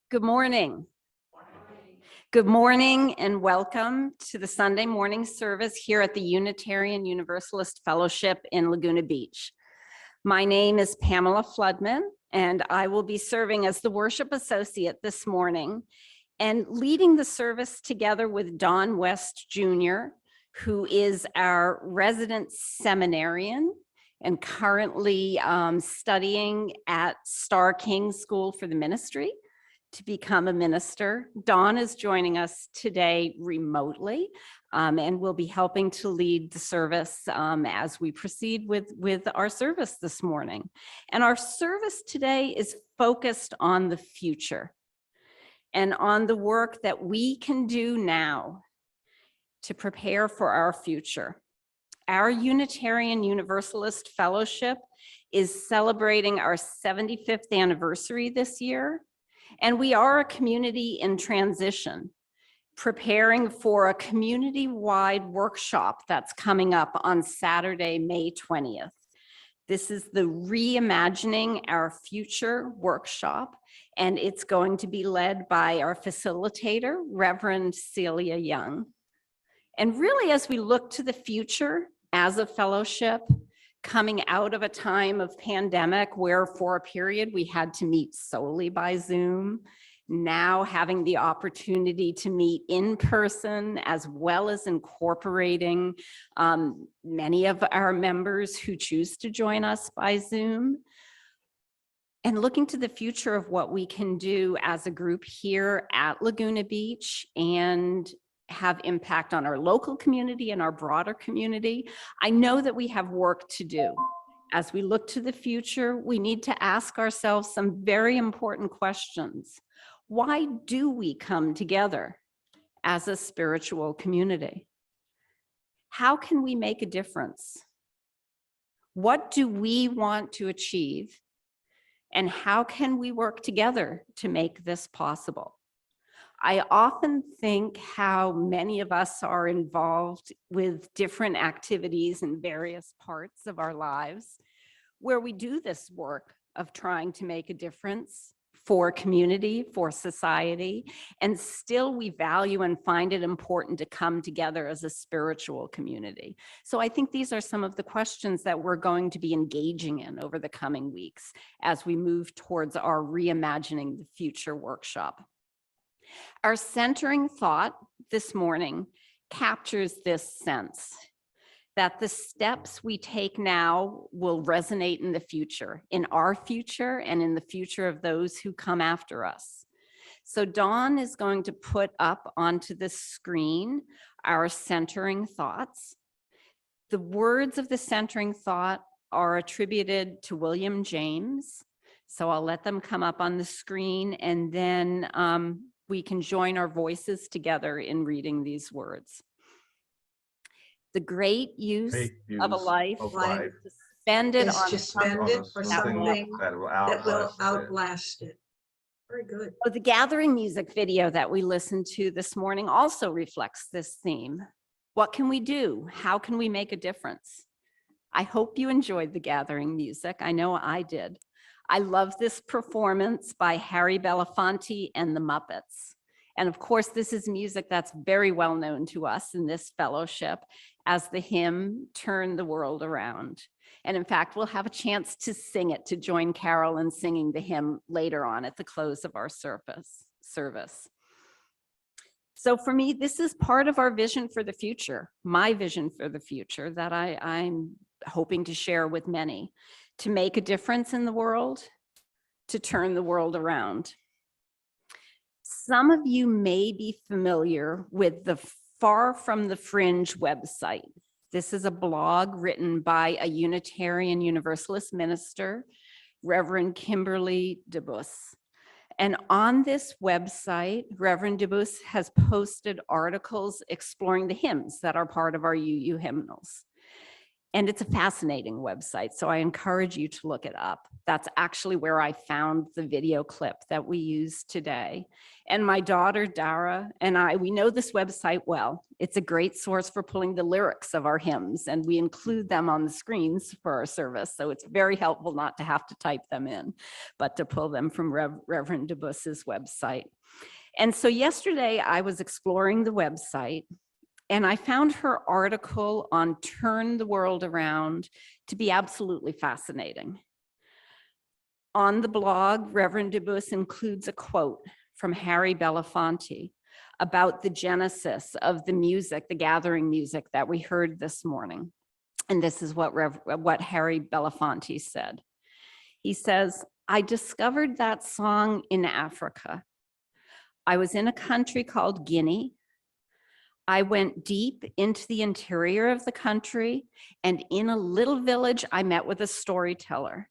Good morning. Good morning and welcome to the Sunday morning service here at the Unitarian Universalist Fellowship in Laguna Beach. My name is Pamela Flodman, and I will be serving as the worship associate this morning and leading the service together with Don West Jr., who is our resident seminarian and currently studying at Star King School for the Ministry to become a minister. Don is joining us today remotely and will be helping to lead the service as we proceed with our service this morning. And our service today is focused on the future and on the work that we can do now to prepare for our future. Our Unitarian Universalist Fellowship is celebrating our 75th anniversary this year. And we are a community in transition, preparing for a community-wide workshop that's coming up on Saturday, May 20th. This is the Reimagining Our Future workshop, and it's going to be led by our facilitator, Reverend Celia Young. And really, as we look to the future as a fellowship, coming out of a time of pandemic where for a period we had to meet solely by Zoom, now having the opportunity to meet in person as well as incorporating many of our members who choose to join us by Zoom, and looking to the future of what we can do as a group here at Laguna Beach and have impact on our local community and our broader community. I know that we have work to do. As we look to the future, we need to ask ourselves some very important questions. Why do we come together as a spiritual community? How can we make a difference? What do we want to achieve? And how can we work together to make this possible? I often think how many of us are involved with different activities in various parts of our lives where we do this work of trying to make a difference for community, for society, and still we value and find it important to come together as a spiritual community. So I think these are some of the questions that we're going to be engaging in over the coming weeks as we move towards our Reimagining the Future workshop. Our centering thought this morning captures this sense that the steps we take now will resonate in the future, in our future and in the future of those who come after us. So Dawn is going to put up onto the screen our centering thoughts. The words of the centering thought are attributed to William James. So I'll let them come up on the screen, and then we can join our voices together in reading these words. The great use of a life suspended is suspended for something that will outlast it. Very good. So the gathering music video that we listened to this morning also reflects this theme. What can we do? How can we make a difference? I hope you enjoyed the gathering music. I know I did. I love this performance by Harry Belafonte and the Muppets. And of course, this is music that's very well known to us in this fellowship as the hymn, Turn the World Around. And in fact, we'll have a chance to sing it, to join Carol in singing the hymn later on at the close of our service. So for me, this is part of our vision for the future, my vision for the future that I'm hoping to share with many. To make a difference in the world, to turn the world around. Some of you may be familiar with the Far From the Fringe website. This is a blog written by a Unitarian Universalist minister, Reverend Kimberly DeBus. And on this website, Reverend DeBus has posted articles exploring the hymns that are part of our UU hymnals. And it's a fascinating website, so I encourage you to look it up. That's actually where I found the video clip that we use today. And my daughter, Dara, and I, we know this website well. It's a great source for pulling the lyrics of our hymns, and we include them on the screens for our service. So it's very helpful not to have to type them in, but to pull them from Reverend DeBus's website. And so yesterday I was exploring the website, and I found her article on Turn the World Around to be absolutely fascinating. On the blog, Reverend DeBus includes a quote from Harry Belafonte about the genesis of the music, the gathering music that we heard this morning. And this is what Harry Belafonte said. He says, "I discovered that song in Africa. I was in a country called Guinea. I went deep into the interior of the country, and in a little village, I met with a storyteller.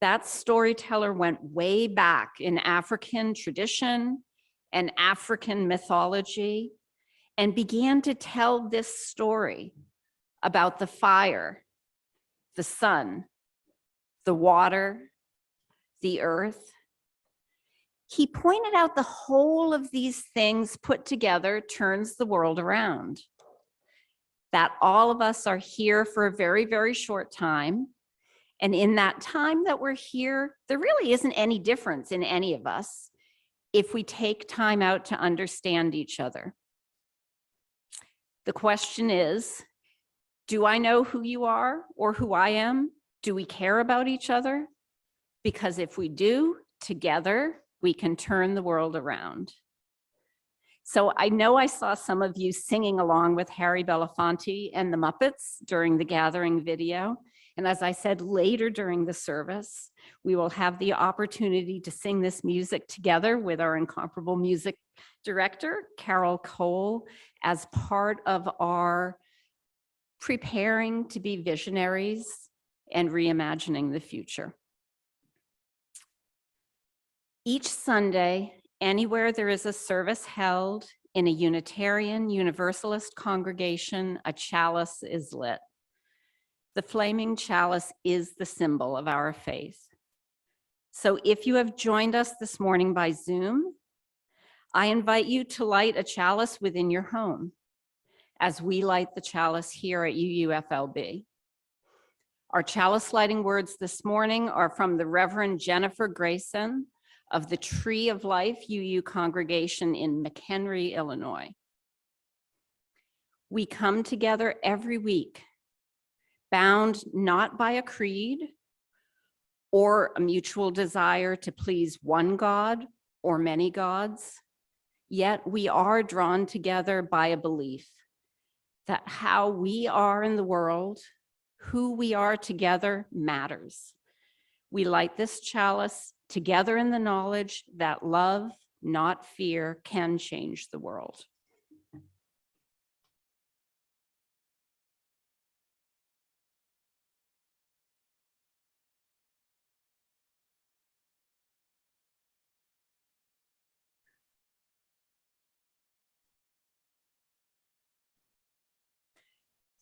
That storyteller went way back in African tradition and African mythology and began to tell this story about the fire, the sun, the water, the earth. He pointed out the whole of these things put together turns the world around. That all of us are here for a very, very short time. And in that time that we're here, there really isn't any difference in any of us if we take time out to understand each other. The question is, do I know who you are or who I am? Do we care about each other? Because if we do, together, we can turn the world around." So I know I saw some of you singing along with Harry Belafonte and the Muppets during the gathering video. And as I said, later during the service, we will have the opportunity to sing this music together with our incomparable music director, Carol Cole, as part of our preparing to be visionaries and reimagining the future. Each Sunday, anywhere there is a service held in a Unitarian Universalist congregation, a chalice is lit. The flaming chalice is the symbol of our faith. So if you have joined us this morning by Zoom, I invite you to light a chalice within your home as we light the chalice here at UUFLB. Our chalice lighting words this morning are from the Reverend Jennifer Grayson of the Tree of Life UU congregation in McHenry, Illinois. We come together every week, bound not by a creed or a mutual desire to please one God or many gods, yet we are drawn together by a belief that how we are in the world, who we are together matters. We light this chalice together in the knowledge that love, not fear, can change the world.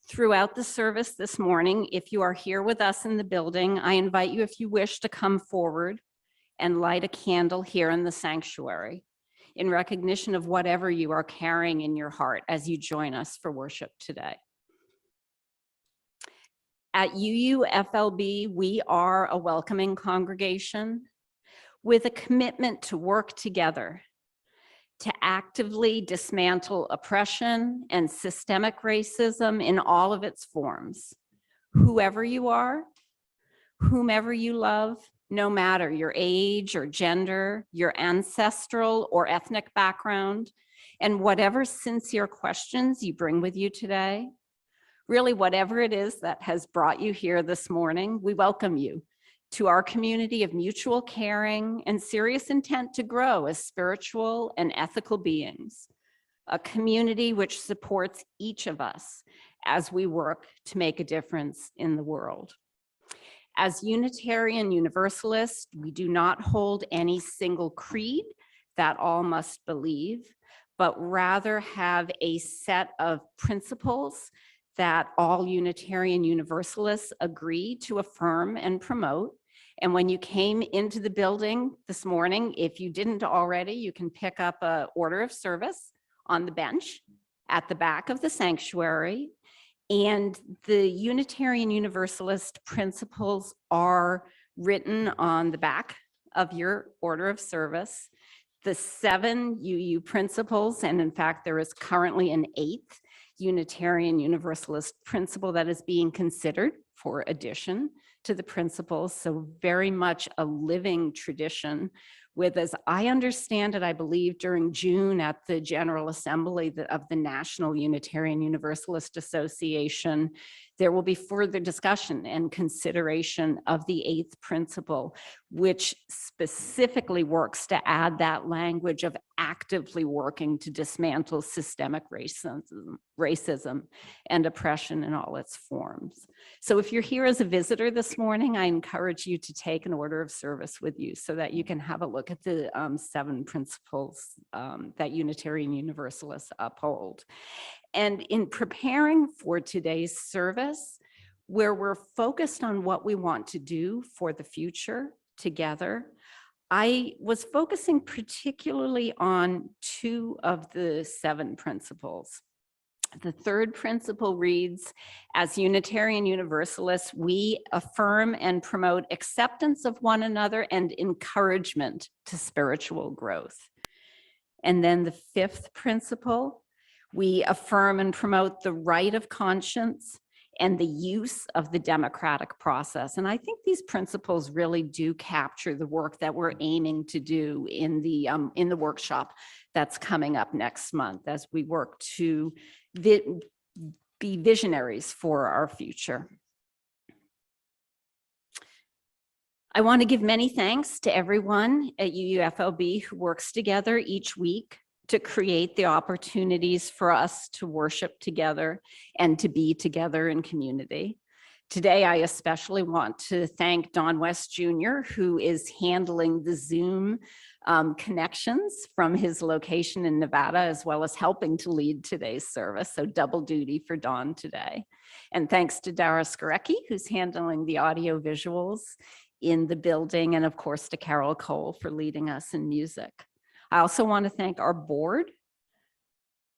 Throughout the service this morning, if you are here with us in the building, I invite you, if you wish, to come forward and light a candle here in the sanctuary in recognition of whatever you are carrying in your heart as you join us for worship today. At UUFLB, we are a welcoming congregation with a commitment to work together to actively dismantle oppression and systemic racism in all of its forms. Whoever you are, whomever you love, no matter your age or gender, your ancestral or ethnic background, and whatever sincere questions you bring with you today, really whatever it is that has brought you here this morning, we welcome you to our community of mutual caring and serious intent to grow as spiritual and ethical beings, a community which supports each of us as we work to make a difference in the world. As Unitarian Universalists, we do not hold any single creed that all must believe, but rather have a set of principles that all Unitarian Universalists agree to affirm and promote. And when you came into the building this morning, if you didn't already, you can pick up an order of service on the bench at the back of the sanctuary. And the Unitarian Universalist principles are written on the back of your order of service. The 7 UU principles, and in fact, there is currently an 8th Unitarian Universalist principle that is being considered for addition to the principles. So very much a living tradition with, as I understand it, I believe during June at the General Assembly of the National Unitarian Universalist Association, there will be further discussion and consideration of the 8th principle, which specifically works to add that language of actively working to dismantle systemic racism and oppression in all its forms. So if you're here as a visitor this morning, I encourage you to take an order of service with you so that you can have a look at the 7 principles that Unitarian Universalists uphold. And in preparing for today's service, where we're focused on what we want to do for the future together, I was focusing particularly on 2 of the 7 principles. The 3rd principle reads, as Unitarian Universalists, we affirm and promote acceptance of one another and encouragement to spiritual growth. And then the 5th principle, we affirm and promote the right of conscience and the use of the democratic process. And I think these principles really do capture the work that we're aiming to do in the workshop that's coming up next month as we work to be visionaries for our future. I want to give many thanks to everyone at UUFLB who works together each week to create the opportunities for us to worship together and to be together in community. Today, I especially want to thank Don West Jr., who is handling the Zoom connections from his location in Nevada, as well as helping to lead today's service. So double duty for Don today. And thanks to Dara Skorecki, who's handling the audio visuals in the building, and of course to Carol Cole for leading us in music. I also want to thank our board,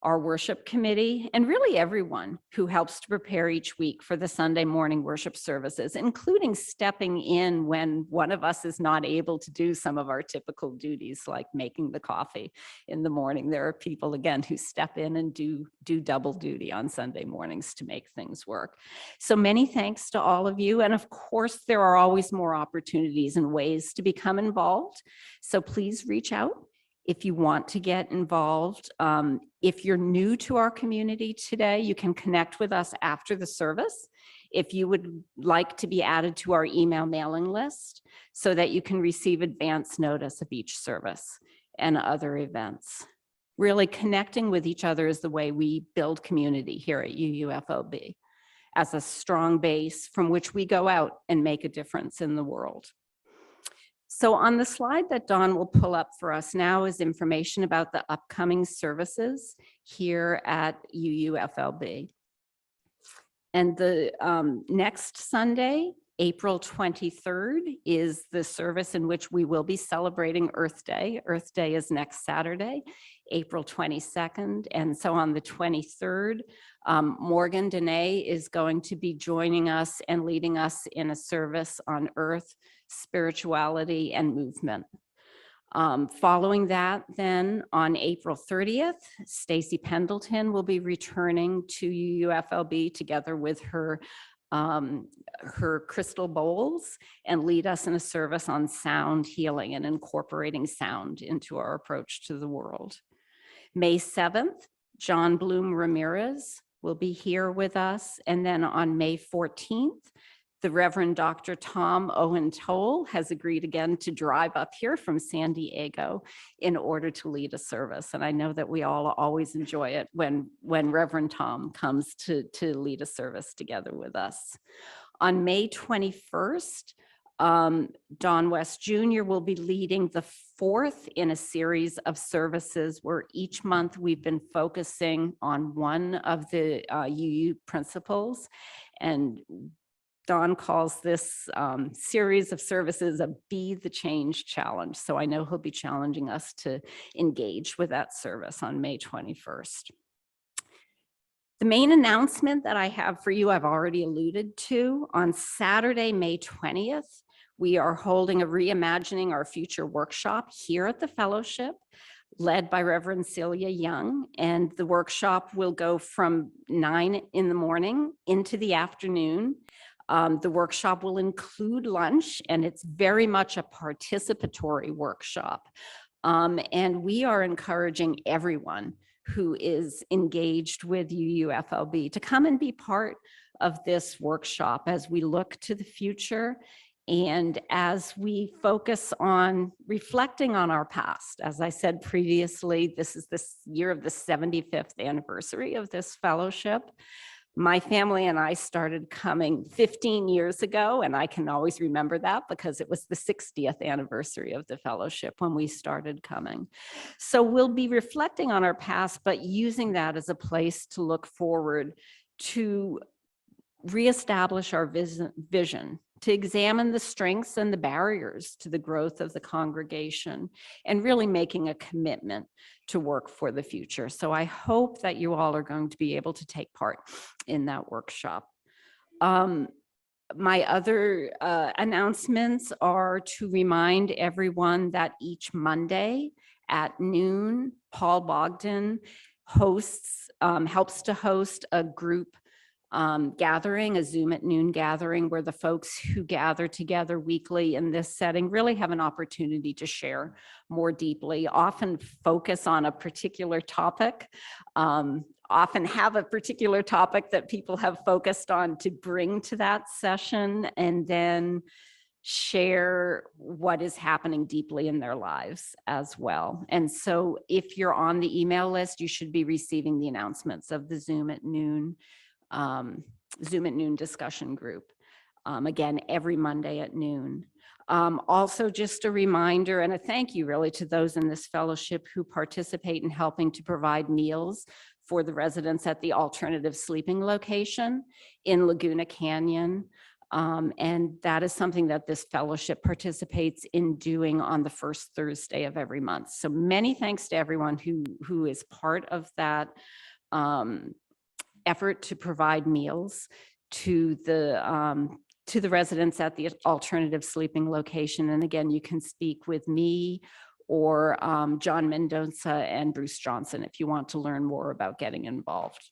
our worship committee, and really everyone who helps to prepare each week for the Sunday morning worship services, including stepping in when one of us is not able to do some of our typical duties, like making the coffee in the morning. There are people, again, who step in and do double duty on Sunday mornings to make things work. So many thanks to all of you. And of course, there are always more opportunities and ways to become involved. So please reach out if you want to get involved. If you're new to our community today, you can connect with us after the service. If you would like to be added to our email mailing list so that you can receive advance notice of each service and other events. Really connecting with each other is the way we build community here at UUFLB, as a strong base from which we go out and make a difference in the world. So on the slide that Dawn will pull up for us now is information about the upcoming services here at UUFLB. And the next Sunday, April 23rd, is the service in which we will be celebrating Earth Day. Earth Day is next Saturday, April 22nd. And so on the 23rd, Morgan Dene is going to be joining us and leading us in a service on Earth, spirituality, and movement. Following that, then on April 30th, Stacy Pendleton will be returning to UUFLB together with her crystal bowls and lead us in a service on sound healing and incorporating sound into our approach to the world. May 7th, John Bloom Ramirez will be here with us. And then on May 14th, the Reverend Dr. Tom Owen Toll has agreed again to drive up here from San Diego in order to lead a service. And I know that we all always enjoy it when Reverend Tom comes to lead a service together with us. On May 21st, Don West Jr. will be leading the fourth in a series of services where each month we've been focusing on one of the UU principles. And Don calls this series of services a Be the Change challenge. So I know he'll be challenging us to engage with that service on May 21st. The main announcement that I have for you, I've already alluded to. On Saturday, May 20th, we are holding a Reimagining Our Future workshop here at the fellowship, led by Reverend Celia Young. And the workshop will go from 9 in the morning into the afternoon. The workshop will include lunch, and it's very much a participatory workshop. And we are encouraging everyone who is engaged with UUFLB to come and be part of this workshop as we look to the future and as we focus on reflecting on our past. As I said previously, this is this year of the 75th anniversary of this fellowship. My family and I started coming 15 years ago, and I can always remember that because it was the 60th anniversary of the fellowship when we started coming. So we'll be reflecting on our past, but using that as a place to look forward, to reestablish our vision, to examine the strengths and the barriers to the growth of the congregation, and really making a commitment to work for the future. So I hope that you all are going to be able to take part in that workshop. My other announcements are to remind everyone that each Monday at noon, Paul Bogdan helps to host a group gathering, a Zoom at noon gathering, where the folks who gather together weekly in this setting really have an opportunity to share more deeply, often focus on a particular topic, often have a particular topic that people have focused on to bring to that session, and then share what is happening deeply in their lives as well. And so if you're on the email list, you should be receiving the announcements of the Zoom at noon discussion group, again, every Monday at noon. Also, just a reminder and a thank you really to those in this fellowship who participate in helping to provide meals for the residents at the alternative sleeping location in Laguna Canyon. And that is something that this fellowship participates in doing on the first Thursday of every month. So many thanks to everyone who is part of that effort to provide meals to the residents at the alternative sleeping location. And again, you can speak with me or John Mendoza and Bruce Johnson if you want to learn more about getting involved.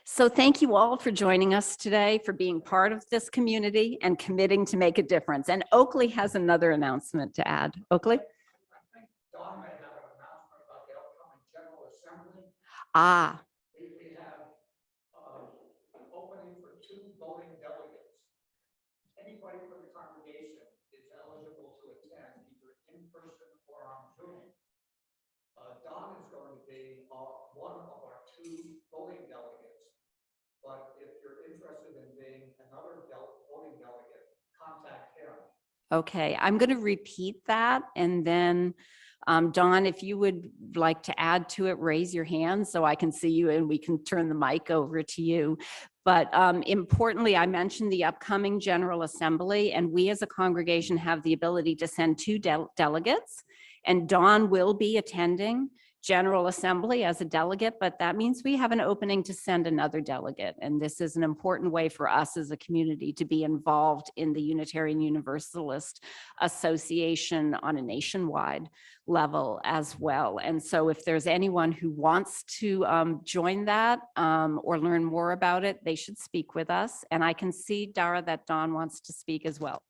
So thank you all for joining us today, for being part of this community and committing to make a difference. And Oakley has another announcement to add. Oakley? Dawn may have an announcement about the upcoming General Assembly. Ah. We have opening for 2 voting delegates. Anybody from the congregation is eligible to attend either in person or on Zoom. Dawn is going to be one of our 2 voting delegates. But if you're interested in being another voting delegate, contact him. Okay, I'm going to repeat that, and then Dawn, if you would like to add to it, raise your hand so I can see you and we can turn the mic over to you. But importantly, I mentioned the upcoming General Assembly, and we as a congregation have the ability to send 2 delegates, and Dawn will be attending General Assembly as a delegate, but that means we have an opening to send another delegate. And this is an important way for us as a community to be involved in the Unitarian Universalist Association on a nationwide level as well. And so if there's anyone who wants to join that or learn more about it, they should speak with us. And I can see, Dara, that Dawn wants to speak as well.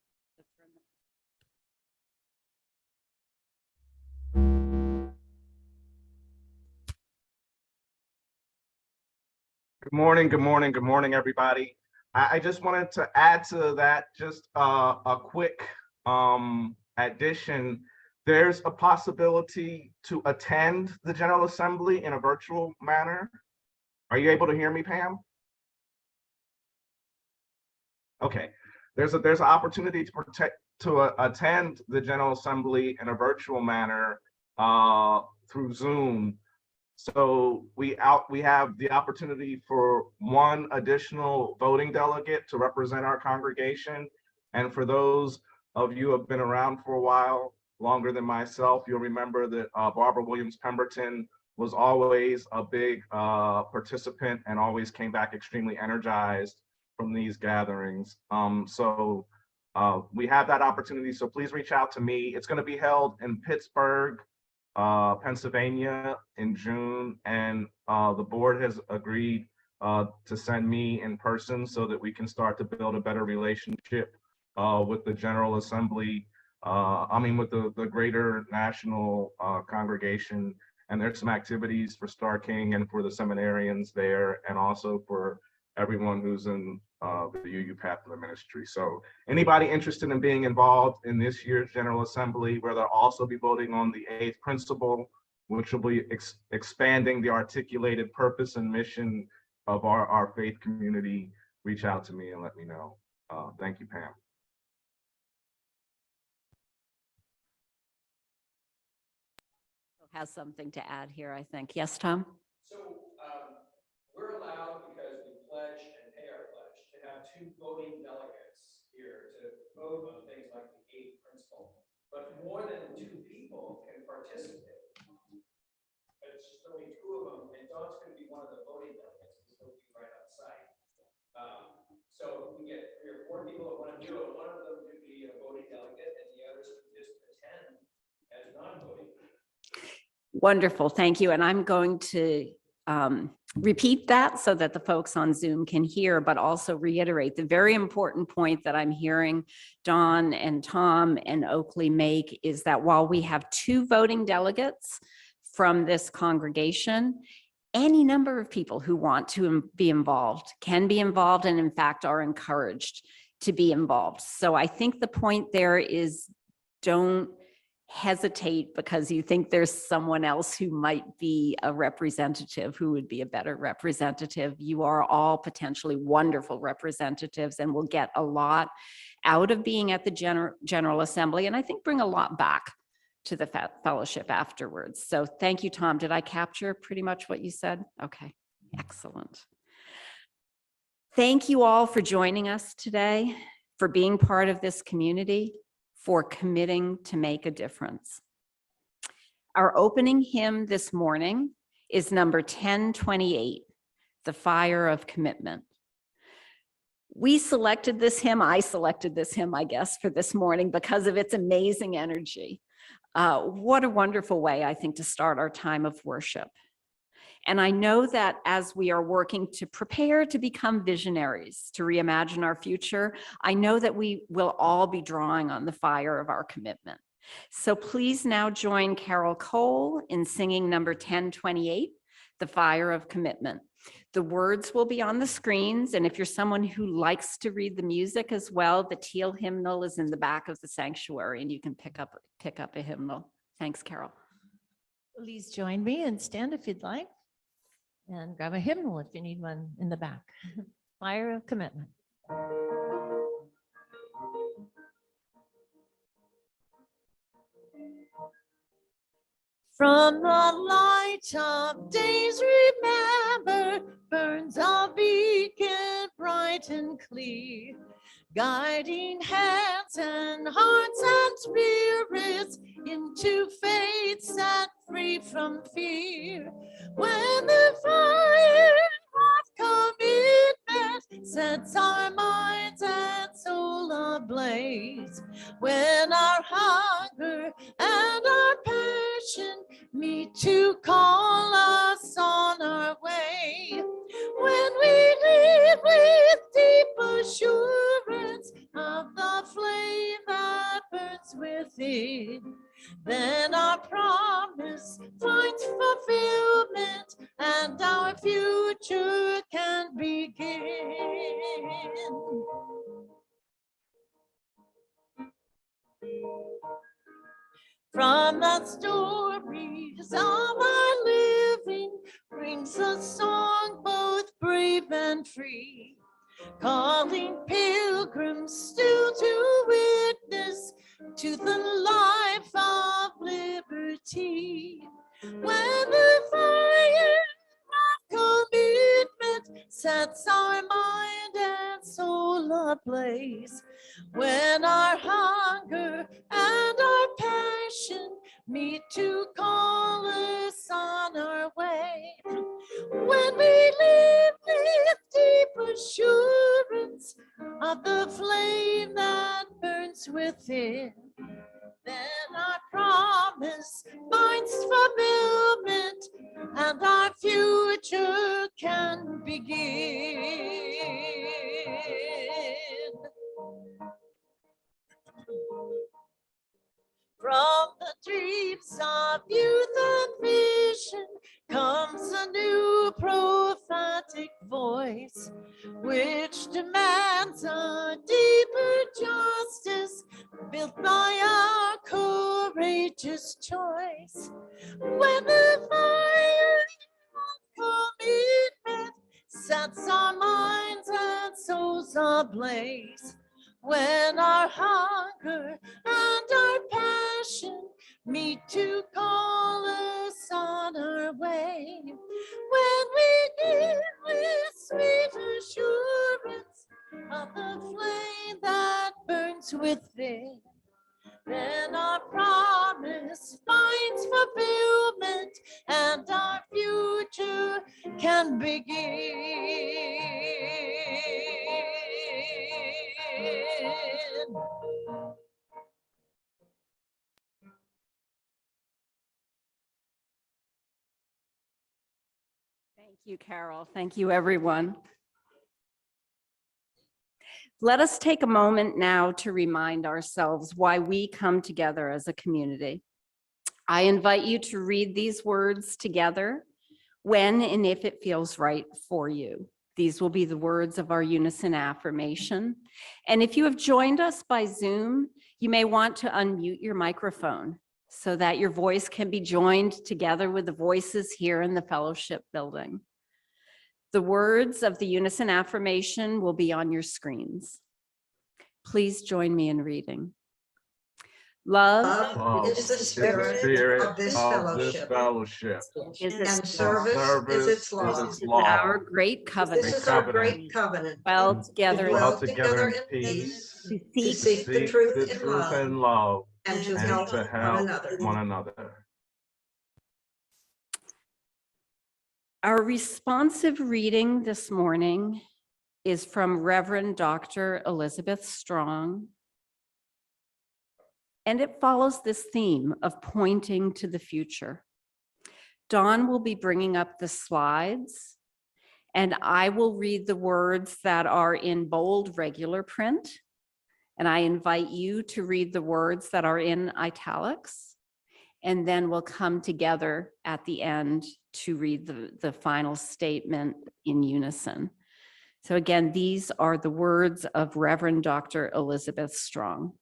Good morning, good morning, good morning, everybody. I just wanted to add to that just a quick addition. There's a possibility to attend the General Assembly in a virtual manner. Are you able to hear me, Pam? Okay, there's an opportunity to attend the General Assembly in a virtual manner through Zoom. So we have the opportunity for one additional voting delegate to represent our congregation. And for those of you who have been around for a while, longer than myself, you'll remember that Barbara Williams Pemberton was always a big participant and always came back extremely energized from these gatherings. So we have that opportunity. So please reach out to me. It's going to be held in Pittsburgh, Pennsylvania in June, and the board has agreed to send me in person so that we can start to build a better relationship with the General Assembly, with the greater national congregation. And there's some activities for Star King and for the seminarians there, and also for everyone who's in the UU Pathway Ministry. So anybody interested in being involved in this year's General Assembly, where they'll also be voting on the 8th principle, which will be expanding the articulated purpose and mission of our faith community, reach out to me and let me know. Thank you, Pam. Has something to add here, I think. Yes, Tom? So we're allowed, because we pledge and pay our pledge, to have 2 voting delegates here to vote on things like the 8th principle. But more than 2 people can participate. But it's just only 2 of them, and Dawn's going to be one of the voting delegates, because he'll be right on site. So we get 3 or 4 people that want to do it. One of them could be a voting delegate, and the others could just attend as non-voting. Wonderful, thank you. And I'm going to repeat that so that the folks on Zoom can hear, but also reiterate the very important point that I'm hearing Dawn and Tom and Oakley make is that while we have 2 voting delegates from this congregation, any number of people who want to be involved can be involved, and in fact are encouraged to be involved. So I think the point there is, don't hesitate because you think there's someone else who might be a representative who would be a better representative. You are all potentially wonderful representatives and will get a lot out of being at the General Assembly, and I think bring a lot back to the fellowship afterwards. So thank you, Tom. Did I capture pretty much what you said? Okay, excellent. Thank you all for joining us today, for being part of this community, for committing to make a difference. Our opening hymn this morning is number 1028, The Fire of Commitment. We selected this hymn, I selected this hymn, I guess, for this morning because of its amazing energy. What a wonderful way, I think, to start our time of worship. And I know that as we are working to prepare to become visionaries, to reimagine our future, I know that we will all be drawing on the fire of our commitment. So please now join Carol Cole in singing number 1028, The Fire of Commitment. The words will be on the screens, and if you're someone who likes to read the music as well, the teal hymnal is in the back of the sanctuary, and you can pick up a hymnal. Thanks, Carol. Please join me and stand if you'd like. And grab a hymnal if you need one in the back. Fire of Commitment. From the light of days, remember, burns a beacon bright and clear, guiding hands and hearts and spirits into faith set free from fear. When the fire of commitment sets our minds and soul ablaze, when our hunger and our passion meet to call us on our way, when we live with deep assurance of the flame that burns within, then our promise finds fulfillment and our future can begin. From the stories of our living brings a song both brave and free, calling pilgrims pilgrims still to witness to the life of liberty. When the fire of commitment sets our mind and soul ablaze, when our hunger and our passion meet to call us on our way, when we live with deep assurance of the flame that burns within, then our promise finds fulfillment and our future can begin. From the dreams of youth and vision comes a new prophetic voice, which demands a deeper justice built by our courageous choice. When the fire of commitment sets our minds and souls ablaze, when our hunger and our passion meet to call us on our way, when we live with sweet assurance of the flame that burns within, then our promise finds fulfillment and our future can begin. Thank you, Carol. Thank you, everyone. Let us take a moment now to remind ourselves why we come together as a community. I invite you to read these words together when and if it feels right for you. These will be the words of our unison affirmation. And if you have joined us by Zoom, you may want to unmute your microphone so that your voice can be joined together with the voices here in the fellowship building. The words of the unison affirmation will be on your screens. Please join me in reading. Love Love is the spirit of this fellowship, is and its service is its law. our great covenant. This is our great covenant. Dwell together To in dwell together in peace, to seek the truth in love, and to help one another. Our responsive reading this morning is from Reverend Dr. Elizabeth Strong, and it follows this theme of pointing to the future. Dawn will be bringing up the slides, and I will read the words that are in bold regular print, and I invite you to read the words that are in italics. And then we'll come together at the end to read the final statement in unison. So again, these are the words of Reverend Dr. Elizabeth Strong.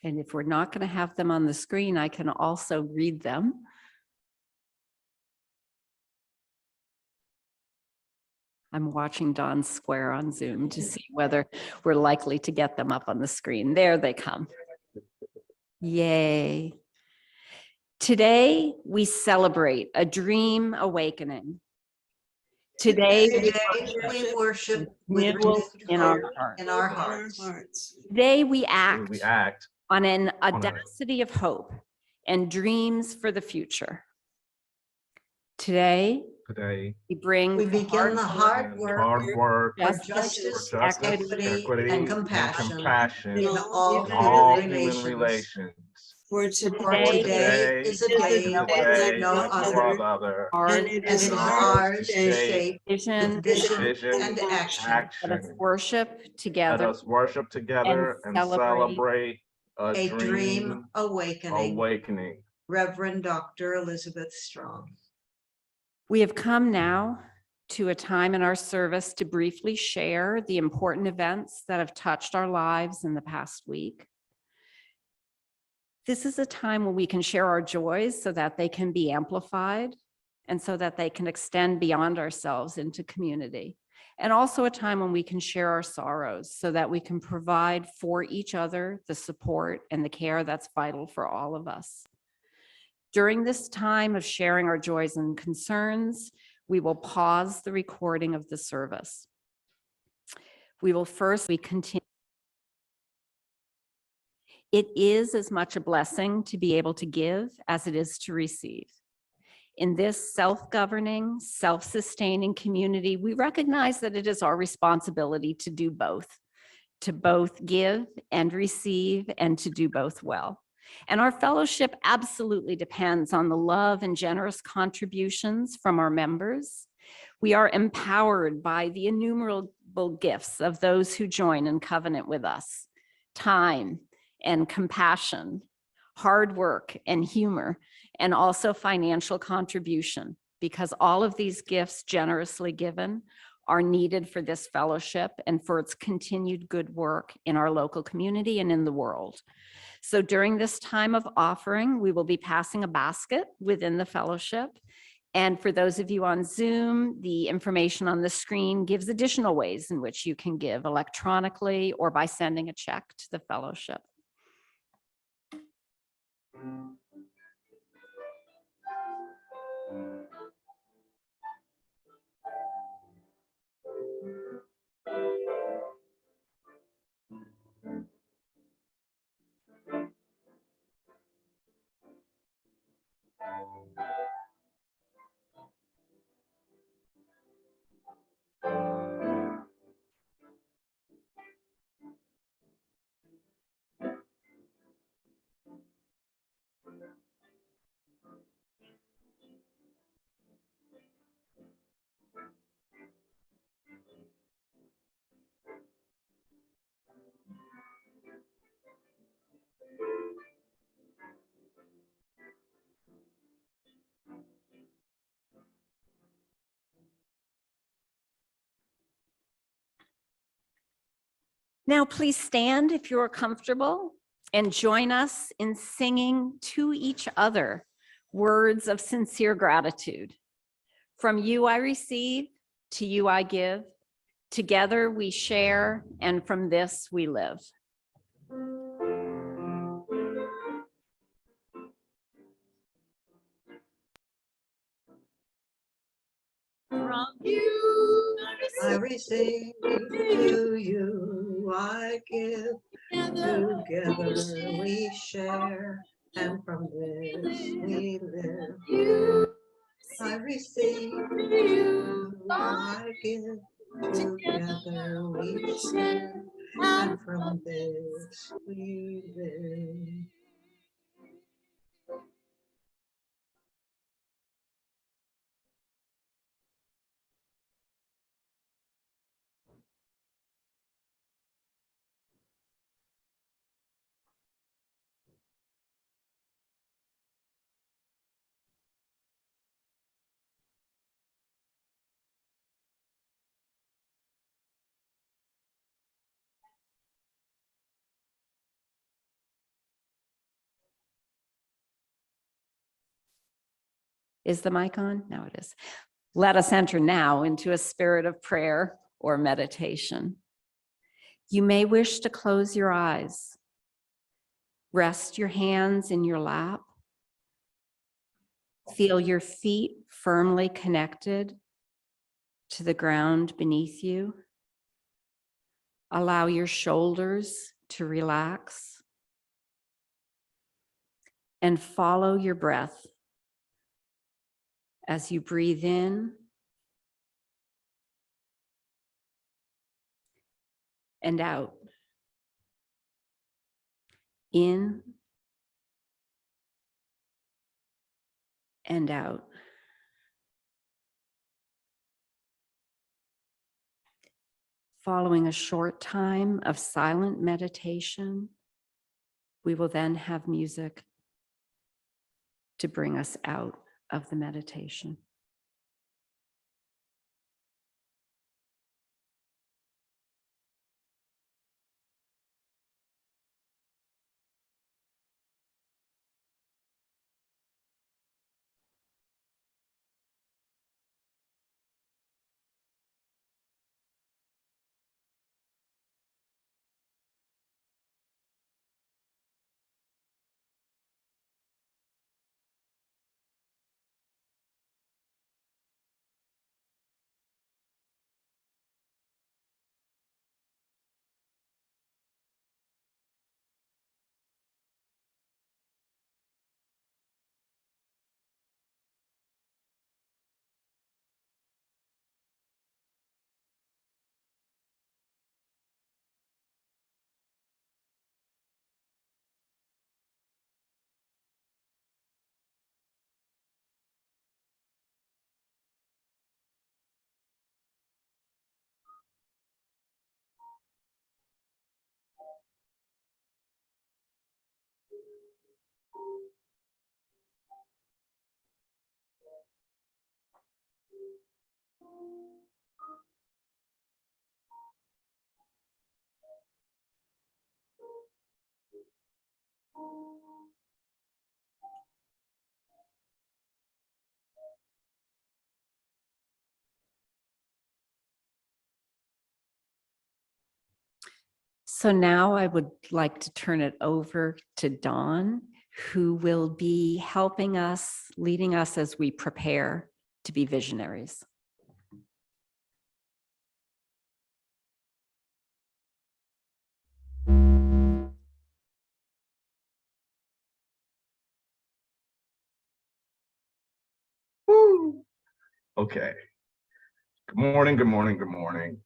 And if we're not going to have them on the screen, I can also read them. I'm watching Dawn square on Zoom to see whether we're likely to get them up on the screen. There they come. Yay. Today, we celebrate a dream awakening. Today, we worship with in our hearts. Today, we act on an on audacity of hope and dreams for the future. Today, we begin the hard work for justice, justice, equity, and compassion in all human relations. For today is a day like no other, and it is ours to shape vision, and action. let us worship Let together us worship together and celebrate a dream awakening. Reverend Dr. Elizabeth Strong. We have come now to a time in our service to briefly share the important events that have touched our lives in the past week. This is a time when we can share our joys so that they can be amplified and so that they can extend beyond ourselves into community. And also a time when we can share our sorrows so that we can provide for each other the support and the care that's vital for all of us. During this time of sharing our joys and concerns, we will pause the recording of the service. We continue. It is as much a blessing to be able to give as it is to receive. In this self-governing, self-sustaining community, we recognize that it is our responsibility to do both, to both give and receive, and to do both well. And our fellowship absolutely depends on the love and generous contributions from our members. We are empowered by the innumerable gifts of those who join in covenant with us: time and compassion, hard work and humor, and also financial contribution, because all of these gifts generously given are needed for this fellowship and for its continued good work in our local community and in the world. So during this time of offering, we will be passing a basket within the fellowship. And for those of you on Zoom, the information on the screen gives additional ways in which you can give electronically or by sending a check to the fellowship. Now, please stand if you're comfortable and join us in singing to each other words of sincere gratitude. From you I receive, to you I give, together we share, and from this we live. From you I receive, to you I give, together we share, and from this we live. I receive, to you I give, together we share, and from this we live. Is the mic on? No, it is. Let us enter now into a spirit of prayer or meditation. You may wish to close your eyes. Rest your hands in your lap. Feel your feet firmly connected to the ground beneath you. Allow your shoulders to relax. And follow your breath as you breathe in and out. In and out. Following a short time of silent meditation, we will then have music to bring us out of the meditation. So now I would like to turn it over to Dawn, who will be helping us, leading us as we prepare to be visionaries. Woo. Okay. Good morning, good morning, good morning.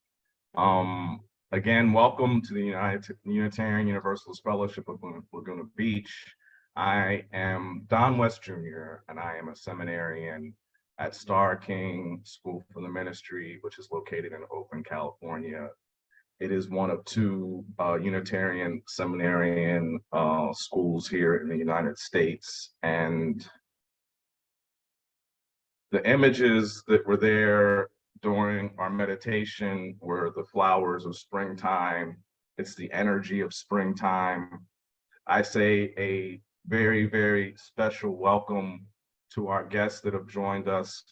Again, welcome to the Unitarian Universalist Fellowship of Laguna Beach. I am Don West Jr., and I am a seminarian at Star King School for the Ministry, which is located in Oakland, California. It is one of two Unitarian seminarian schools here in the United States. And the images that were there during our meditation were the flowers of springtime. It's the energy of springtime. I say a very, very special welcome to our guests that have joined us.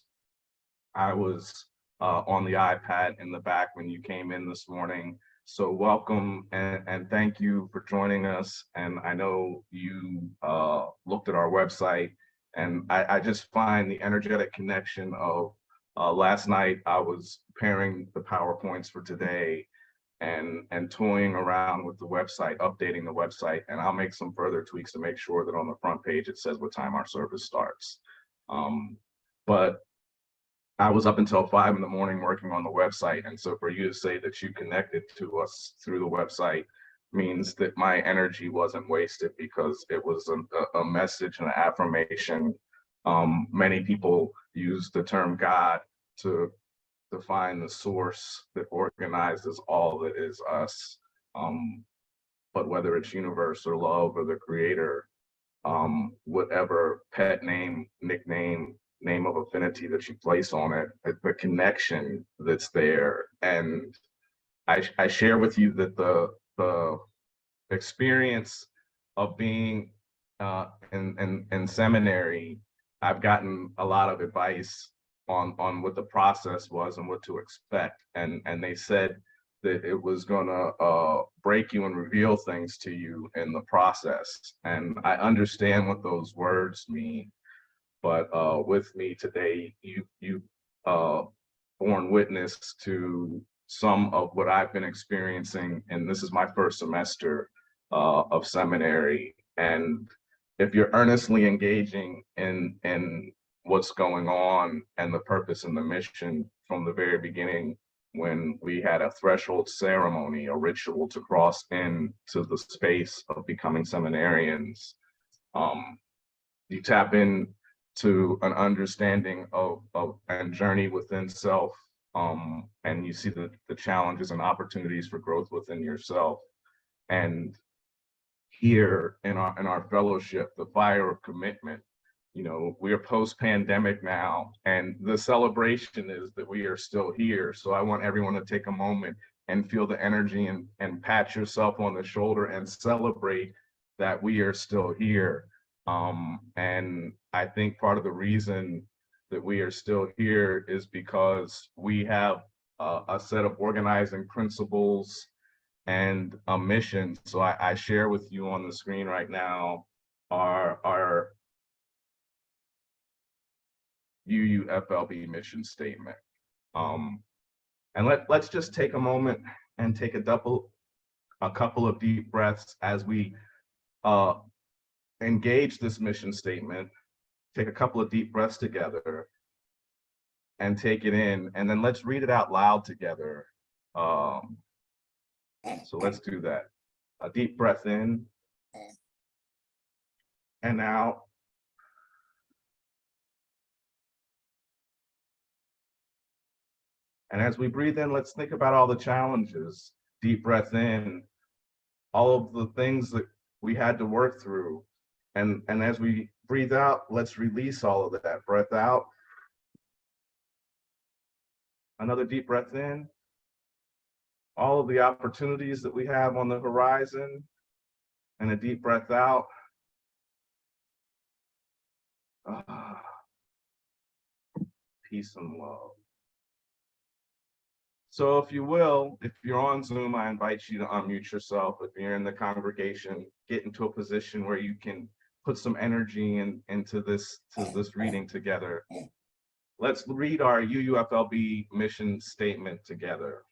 I was on the iPad in the back when you came in this morning. So welcome and thank you for joining us. And I know you looked at our website, and I just find the energetic connection of last night. I was preparing the PowerPoints for today and toying around with the website, updating the website, and I'll make some further tweaks to make sure that on the front page it says what time our service starts. But I was up until 5 in the morning working on the website, and so for you to say that you connected to us through the website means that my energy wasn't wasted, because it was a message and an affirmation. Many people use the term God to define the source that organizes all that is us. But whether it's universe or love or the creator, whatever pet name, nickname, name of affinity that you place on it, the connection that's there. And I share with you that the experience of being in seminary, I've gotten a lot of advice on what the process was and what to expect. And they said that it was gonna break you and reveal things to you in the process. And I understand what those words mean. But with me today, you've borne witness to some of what I've been experiencing, and this is my first semester of seminary. And if you're earnestly engaging in what's going on and the purpose and the mission from the very beginning, when we had a threshold ceremony, a ritual to cross into the space of becoming seminarians, you tap in to an understanding of and journey within self, and you see the challenges and opportunities for growth within yourself. And here in our fellowship, the fire of commitment, you know, we are post-pandemic now, and the celebration is that we are still here. So I want everyone to take a moment and feel the energy and pat yourself on the shoulder and celebrate that we are still here. And I think part of the reason that we are still here is because we have a set of organizing principles and a mission. So I share with you on the screen right now our UUFLB mission statement. And let's just take a moment and take a couple of deep breaths as we engage this mission statement. Take a couple of deep breaths together and take it in, and then let's read it out loud together. So let's do that. A deep breath in and out. And as we breathe in, let's think about all the challenges. Deep breath in, all of the things that we had to work through. And as we breathe out, let's release all of that. Breath out. Another deep breath in. All of the opportunities that we have on the horizon, and a deep breath out. Peace and love. So if you will, if you're on Zoom, I invite you to unmute yourself. If you're in the congregation, get into a position where you can put some energy into this reading together. Let's read our UUFLB mission statement together.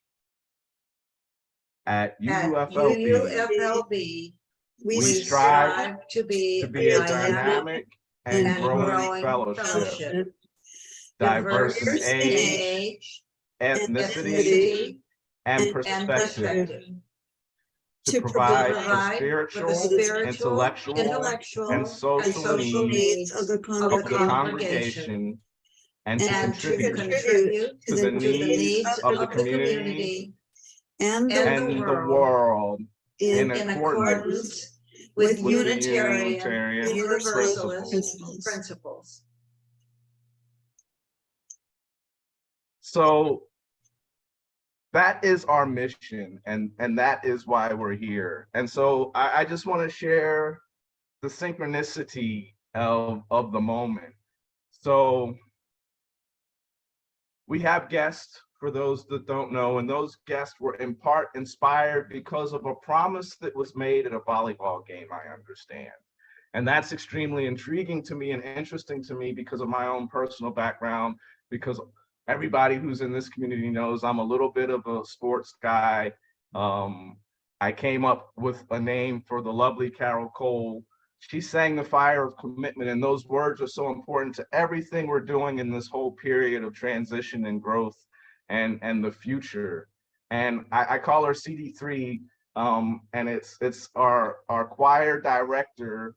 At UUFLB, we strive to be a dynamic and growing fellowship, diverse in age, ethnicity, and perspective, to provide for spiritual, intellectual, and social needs of the congregation, and to contribute to the needs of the community and the world in accordance with Unitarian Universalist principles. So that is our mission, and that is why we're here. And so I just want to share the synchronicity of the moment. So we have guests, for those that don't know, and those guests were in part inspired because of a promise that was made at a volleyball game, I understand. And that's extremely intriguing to me and interesting to me because of my own personal background, because everybody who's in this community knows I'm a little bit of a sports guy. I came up with a name for the lovely Carol Cole. She sang The Fire of Commitment, and those words are so important to everything we're doing in this whole period of transition and growth and the future. And I call her CD3, and it's our choir director,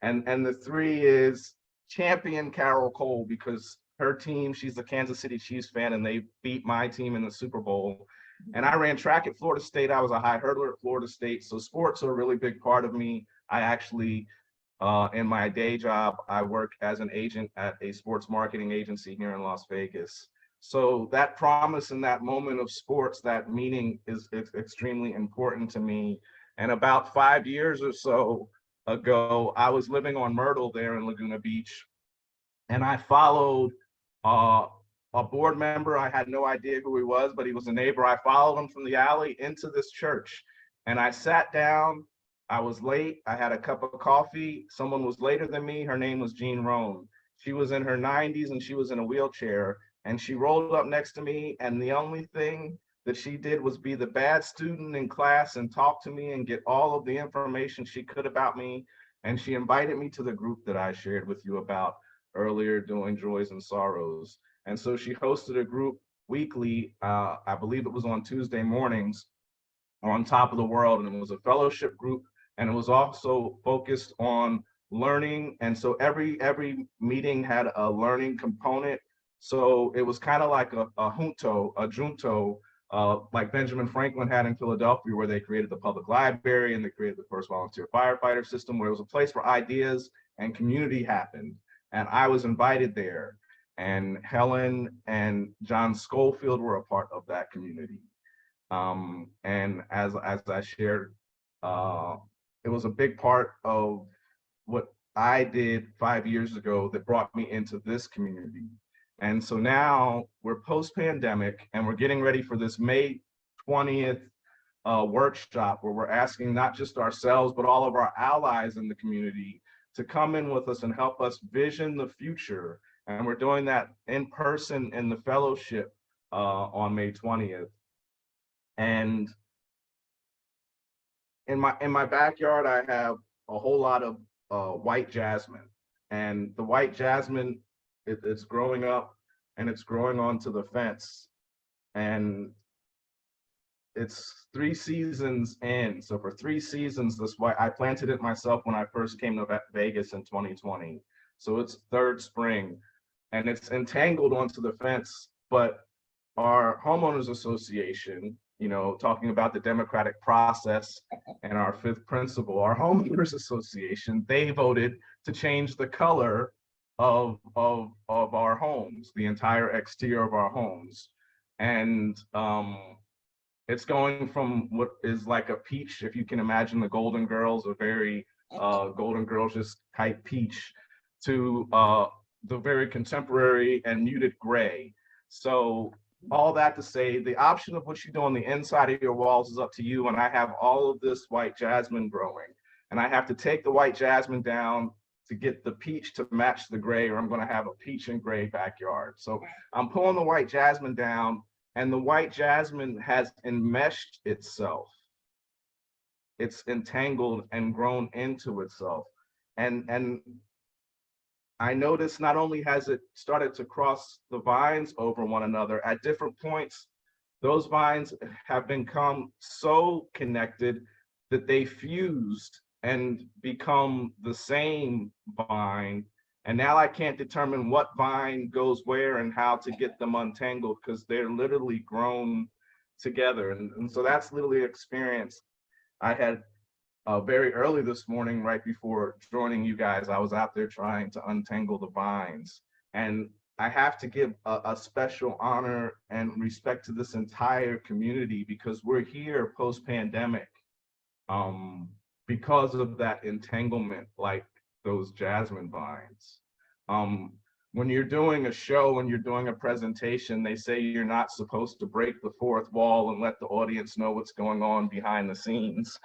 and the 3 is champion Carol Cole, because her team, she's a Kansas City Chiefs fan, and they beat my team in the Super Bowl. And I ran track at Florida State. I was a high hurdler at Florida State. So sports are a really big part of me. I actually, in my day job, I work as an agent at a sports marketing agency here in Las Vegas. So that promise and that moment of sports, that meaning is extremely important to me. And about 5 years or so ago, I was living on Myrtle there in Laguna Beach, and I followed a board member. I had no idea who he was, but he was a neighbor. I followed him from the alley into this church, and I sat down. I was late. I had a cup of coffee. Someone was later than me. Her name was Jean Roan. She was in her 90s, and she was in a wheelchair, and she rolled up next to me, and the only thing that she did was be the bad student in class and talk to me and get all of the information she could about me. And she invited me to the group that I shared with you about earlier, doing Joys and Sorrows. And so she hosted a group weekly, I believe it was on Tuesday mornings, on Top of the World, and it was a fellowship group, and it was also focused on learning. And so every meeting had a learning component. So it was kind of like a junto, like Benjamin Franklin had in Philadelphia, where they created the public library and they created the first volunteer firefighter system, where it was a place where ideas and community happened. And I was invited there, and Helen and John Schofield were a part of that community. And as I shared, it was a big part of what I did 5 years ago that brought me into this community. And so now we're post-pandemic, and we're getting ready for this May 20th workshop, where we're asking not just ourselves, but all of our allies in the community to come in with us and help us vision the future. And we're doing that in person in the fellowship on May 20th. And in my backyard, I have a whole lot of white jasmine, and the white jasmine, it's growing up, and it's growing onto the fence, and it's 3 seasons in. So for 3 seasons, this white, I planted it myself when I first came to Vegas in 2020. So it's 3rd spring, and it's entangled onto the fence. But our homeowners association, you know, talking about the democratic process and our 5th principle, our homeowners association, they voted to change the color of our homes, the entire exterior of our homes. And it's going from what is like a peach, if you can imagine the Golden Girls, a very Golden Girls type peach, to the very contemporary and muted gray. So all that to say, the option of what you do on the inside of your walls is up to you. And I have all of this white jasmine growing, and I have to take the white jasmine down to get the peach to match the gray, or I'm going to have a peach and gray backyard. So I'm pulling the white jasmine down, and the white jasmine has enmeshed itself. It's entangled and grown into itself. And I noticed not only has it started to cross the vines over one another, at different points, those vines have become so connected that they fused and become the same vine. And now I can't determine what vine goes where and how to get them untangled, because they're literally grown together. And so that's literally an experience I had very early this morning, right before joining you guys. I was out there trying to untangle the vines. And I have to give a special honor and respect to this entire community, because we're here post-pandemic because of that entanglement, like those jasmine vines. When you're doing a show and you're doing a presentation, they say you're not supposed to break the fourth wall and let the audience know what's going on behind the scenes.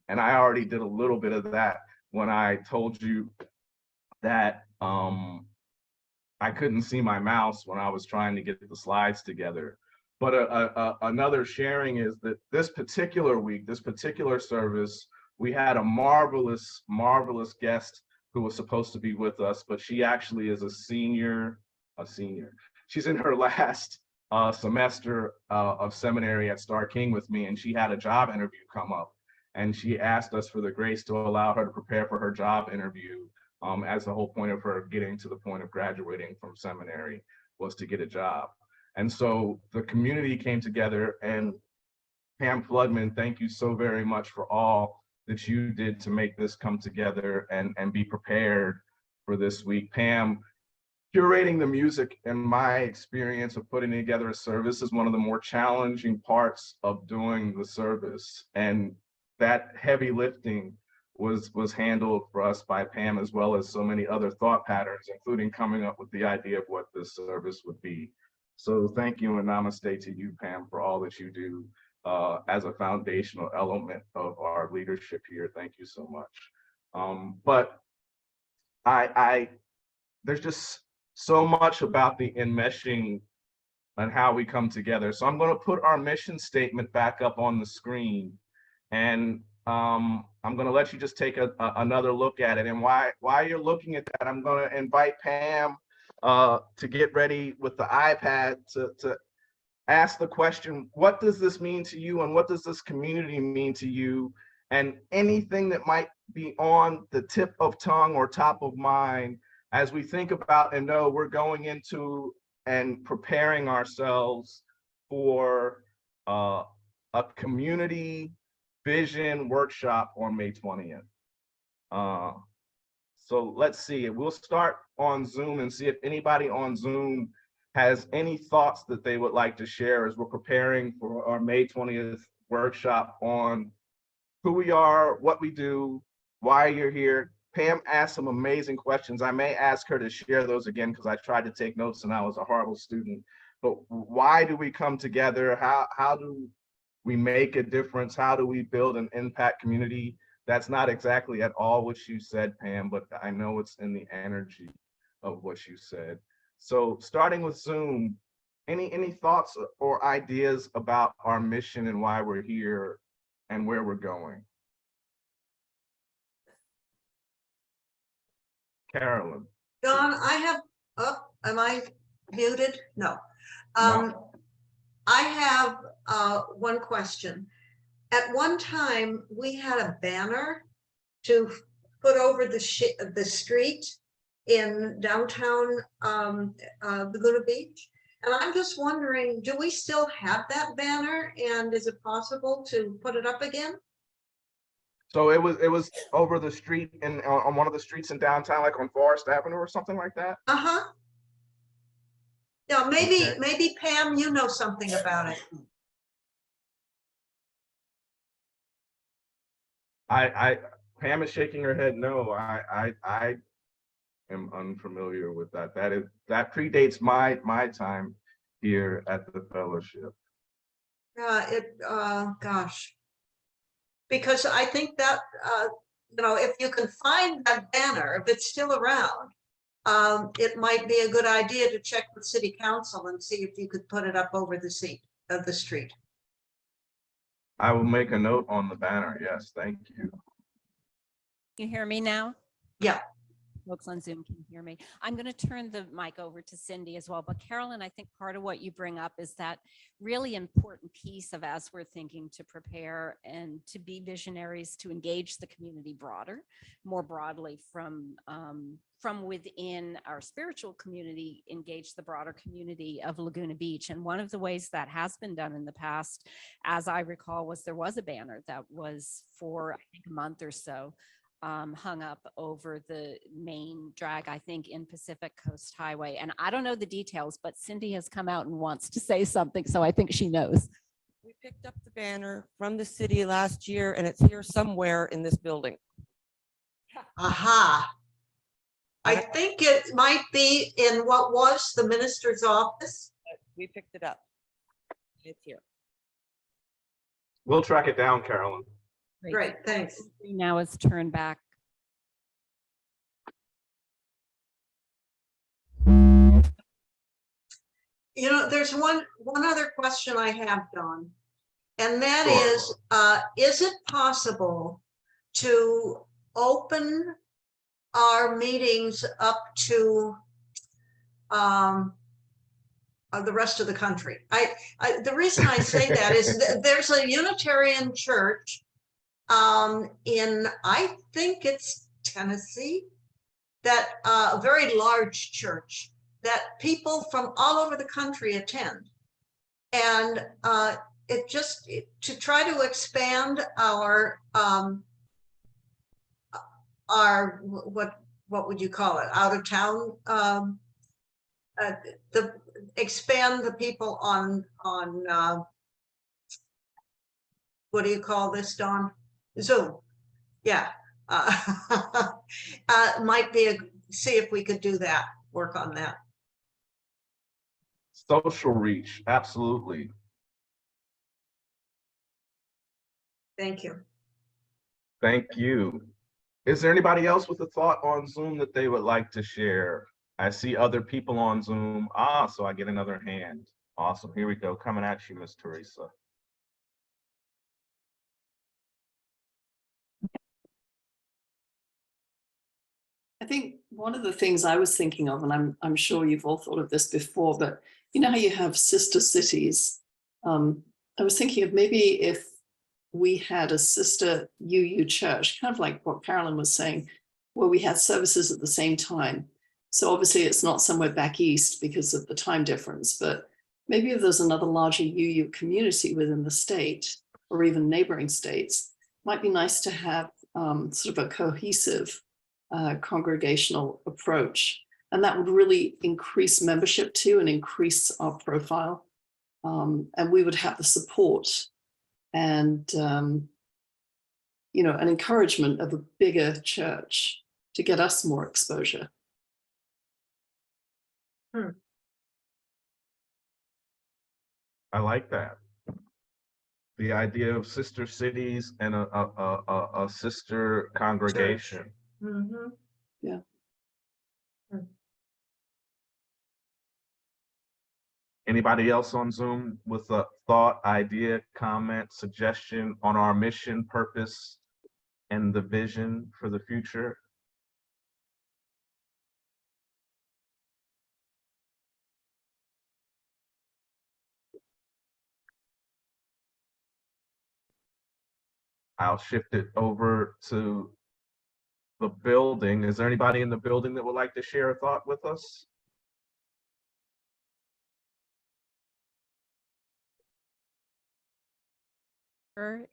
And I already did a little bit of that when I told you that I couldn't see my mouse when I was trying to get the slides together. But another sharing is that this particular week, this particular service, we had a marvelous, marvelous guest who was supposed to be with us, but she actually is a senior. She's in her last semester of seminary at Star King with me, and she had a job interview come up. And she asked us for the grace to allow her to prepare for her job interview, as the whole point of her getting to the point of graduating from seminary was to get a job. And so the community came together, and Pam Flodman, thank you so very much for all that you did to make this come together and be prepared for this week. Pam, curating the music, in my experience of putting together a service, is one of the more challenging parts of doing the service. And that heavy lifting was handled for us by Pam, as well as so many other thought patterns, including coming up with the idea of what this service would be. So thank you and namaste to you, Pam, for all that you do as a foundational element of our leadership here. Thank you so much. But there's just so much about the enmeshing and how we come together. So I'm going to put our mission statement back up on the screen, and I'm going to let you just take another look at it. And while you're looking at that, I'm going to invite Pam to get ready with the iPad to ask the question, what does this mean to you, and what does this community mean to you? And anything that might be on the tip of tongue or top of mind as we think about and know we're going into and preparing ourselves for a community vision workshop on May 20th. So let's see, we'll start on Zoom and see if anybody on Zoom has any thoughts that they would like to share as we're preparing for our May 20th workshop on who we are, what we do, why you're here. Pam asked some amazing questions. I may ask her to share those again, because I tried to take notes and I was a horrible student. But why do we come together? How do we make a difference? How do we build an impact community? That's not exactly at all what you said, Pam, but I know it's in the energy of what you said. So starting with Zoom, any thoughts or ideas about our mission and why we're here and where we're going? Carolyn. Don, I have, am I muted? No. No. I have one question. At one time, we had a banner to put over the street in downtown Laguna Beach. And I'm just wondering, do we still have that banner? And is it possible to put it up again? So it was over the street and on one of the streets in downtown, like on Forest Avenue or something like that. Uh-huh. Yeah, maybe, Okay. maybe Pam, you know something about it. Pam is shaking her head. No, I am unfamiliar with that. That predates my time here at the fellowship. Gosh. Because I think that, if you can find that banner, if it's still around, it might be a good idea to check with city council and see if you could put it up over the seat of the street. I will make a note on the banner. Yes, thank you. You hear me now? Yeah. Folks on Zoom can hear me. I'm going to turn the mic over to Cindy as well. But Carolyn, I think part of what you bring up is that really important piece of, as we're thinking to prepare and to be visionaries, to engage the community more broadly from within our spiritual community, engage the broader community of Laguna Beach. And one of the ways that has been done in the past, as I recall, was there was a banner that was for, I think, a month or so, hung up over the main drag, I think, in Pacific Coast Highway. And I don't know the details, but Cindy has come out and wants to say something, so I think she knows. We picked up the banner from the city last year and it's here somewhere in this building. Aha. I think it might be in what was the minister's office. We picked it up. It's here. We'll track it down, Carolyn. Great, thanks. Now it's turned back. There's one other question I have, Dawn, and that Sure. is it possible to open our meetings up to the rest of the country? The reason I say that is there's a Unitarian church in, I think it's Tennessee, that a very large church that people from all over the country attend. And to try to expand our what would you call it, out of town, expand the people on what do you call this, Dawn? Zoom. Yeah. Might be see if we could do that, work on that. Social reach, absolutely. Thank you. Thank you. Is there anybody else with a thought on Zoom that they would like to share? I see other people on Zoom. So I get another hand. Awesome. Here we go. Coming at you, Miss Teresa. I think one of the things I was thinking of, and I'm sure you've all thought of this before, but you know how you have sister cities? I was thinking of maybe if we had a sister UU church, kind of like what Carolyn was saying, where we had services at the same time. So obviously it's not somewhere back east because of the time difference, but maybe if there's another larger UU community within the state or even neighboring states, it might be nice to have sort of a cohesive congregational approach. And that would really increase membership too and increase our profile. And we would have the support and, an encouragement of a bigger church to get us more exposure. I like that. The idea of sister cities and a sister congregation. Mm-hmm. Yeah. Anybody else on Zoom with a thought, idea, comment, suggestion on our mission, purpose, and the vision for the future? I'll shift it over to the building. Is there anybody in the building that would like to share a thought with us?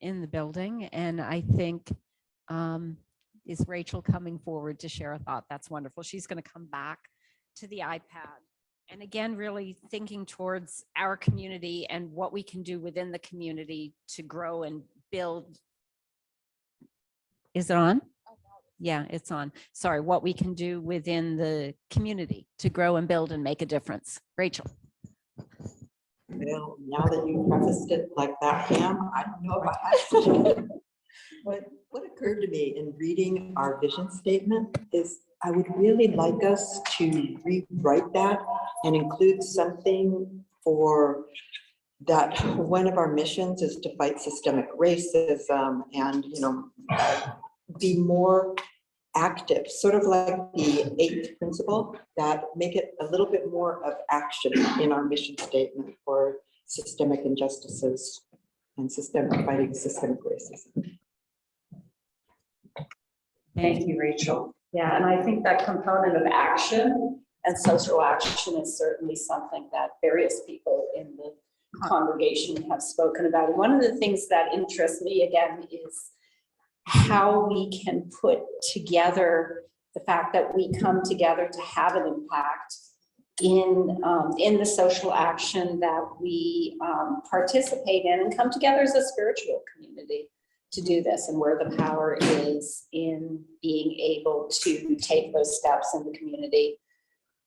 In the building, and I think is Rachel coming forward to share a thought? That's wonderful. She's going to come back to the iPad. And again, really thinking towards our community and what we can do within the community to grow and build. Is it on? Yeah, it's on. Sorry, what we can do within the community to grow and build and make a difference. Rachel. Well, now that you prefaced it like that, Pam, I don't know if I have to. But what occurred to me in reading our vision statement is I would really like us to rewrite that and include something for that. One of our missions is to fight systemic racism and, be more active, sort of like the 8th principle, that make it a little bit more of action in our mission statement for systemic injustices and fighting systemic racism. Thank you, Rachel. Yeah, and I think that component of action and social action is certainly something that various people in the congregation have spoken about. And one of the things that interests me again is how we can put together the fact that we come together to have an impact in the social action that we participate in, and come together as a spiritual community to do this, and where the power is in being able to take those steps in the community,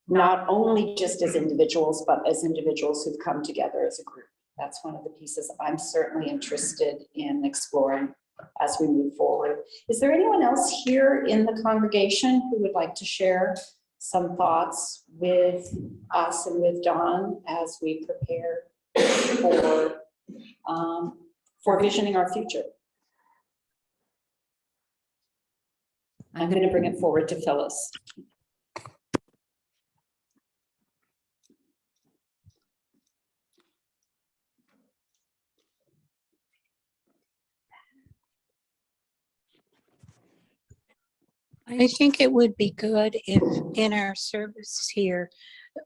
not only just as individuals, but as individuals who've come together as a group. That's one of the pieces I'm certainly interested in exploring as we move forward. Is there anyone else here in the congregation who would like to share some thoughts with us and with Dawn as we prepare for visioning our future? I'm going to bring it forward to Phyllis. I think it would be good if in our service here,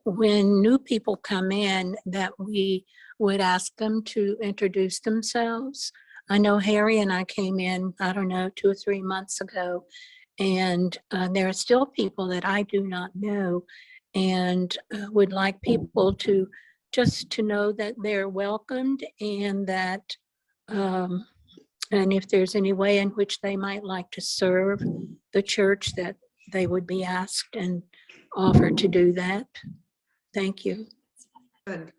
when new people come in, that we would ask them to introduce themselves. I know Harry and I came in, I don't know, 2 or 3 months ago, and there are still people that I do not know, and would like people to just to know that they're welcomed, and that and if there's any way in which they might like to serve the church, that they would be asked and offered to do that. Thank you. Good.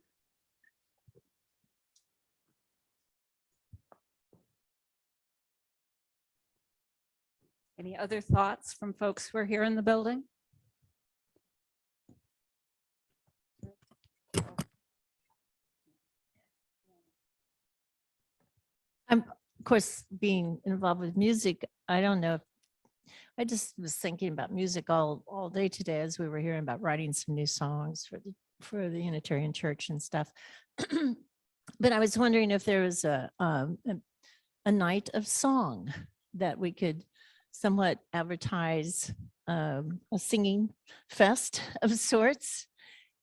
Any other thoughts from folks who are here in the building? Of course, being involved with music, I don't know. I just was thinking about music all day today as we were hearing about writing some new songs for the Unitarian Church and stuff. But I was wondering if there was a night of song that we could somewhat advertise, a singing fest of sorts,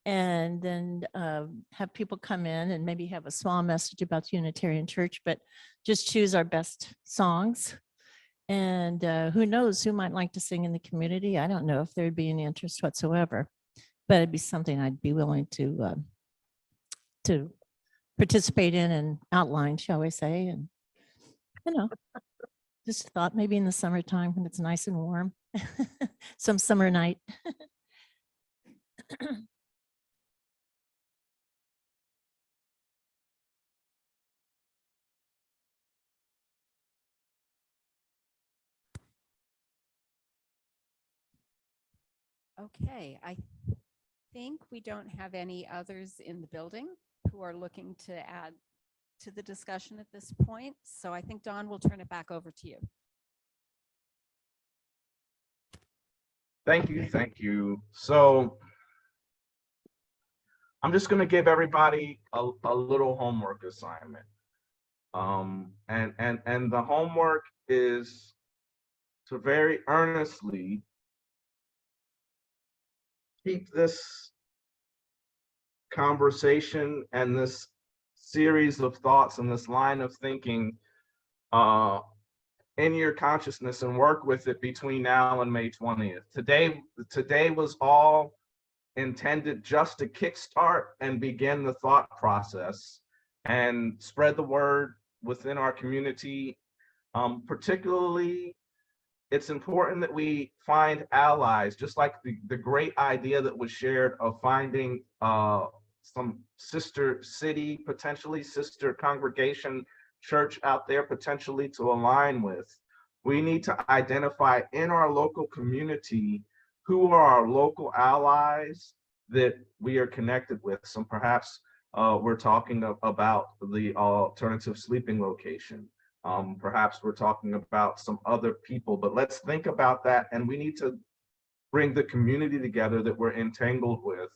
and then have people come in and maybe have a small message about the Unitarian Church, but just choose our best songs. And who knows who might like to sing in the community. I don't know if there'd be any interest whatsoever, but it'd be something I'd be willing to participate in and outline, shall we say. And just thought maybe in the summertime when it's nice and warm, some summer night. Okay, I think we don't have any others in the building who are looking to add to the discussion at this point. So I think, Dawn, we'll turn it back over to you. Thank you, thank you. So I'm just gonna give everybody a little homework assignment. And the homework is to very earnestly keep this conversation and this series of thoughts and this line of thinking in your consciousness and work with it between now and May 20th. Today was all intended just to kickstart and begin the thought process and spread the word within our community. Particularly, it's important that we find allies, just like the great idea that was shared of finding some sister city, potentially sister congregation church out there potentially to align with. We need to identify in our local community who are our local allies that we are connected with. So perhaps we're talking about the alternative sleeping location. Perhaps we're talking about some other people, but let's think about that. And we need to bring the community together that we're entangled with